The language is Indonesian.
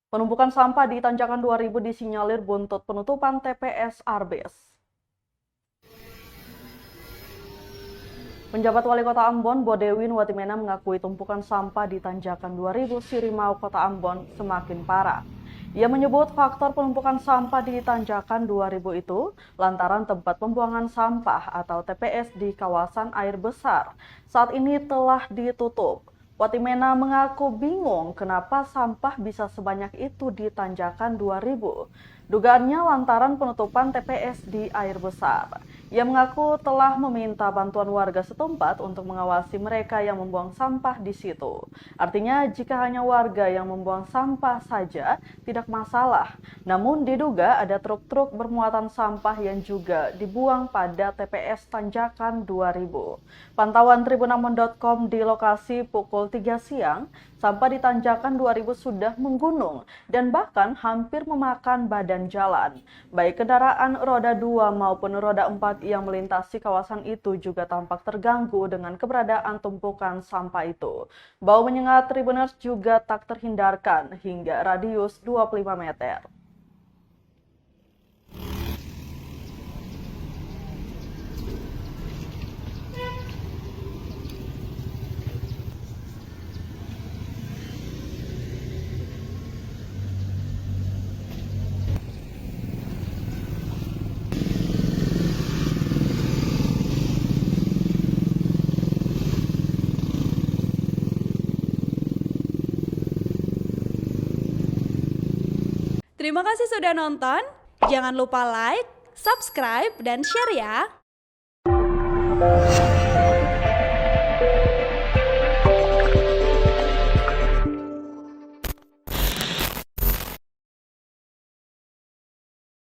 Penumpukan sampah di Tanjakan 2000 disinyalir buntut penutupan TPS Arbes. Penjabat Wali Kota Ambon, Bodewin Watimena mengakui tumpukan sampah di Tanjakan 2000 Sirimau, Kota Ambon semakin parah. Ia menyebut faktor penumpukan sampah di Tanjakan 2000 itu lantaran tempat pembuangan sampah atau TPS di kawasan air besar saat ini telah ditutup. Watimena mengaku bingung kenapa sampah bisa sebanyak itu di Tanjakan 2000. Dugaannya lantaran penutupan TPS di air besar. Ia mengaku telah meminta bantuan warga setempat untuk mengawasi mereka yang membuang sampah di situ. Artinya jika hanya warga yang membuang sampah saja tidak masalah. Namun diduga ada truk-truk bermuatan sampah yang juga dibuang pada TPS Tanjakan 2000. Pantauan tribunambon.com di lokasi pukul 3 siang, sampah di Tanjakan 2000 sudah menggunung dan bahkan hampir memakan badan jalan. Baik kendaraan roda 2 maupun roda 4 yang melintasi kawasan itu juga tampak terganggu dengan keberadaan tumpukan sampah itu. Bau menyengat Tribuners juga tak terhindarkan hingga radius 25 meter. Terima kasih sudah nonton. Jangan lupa like, subscribe, dan share ya.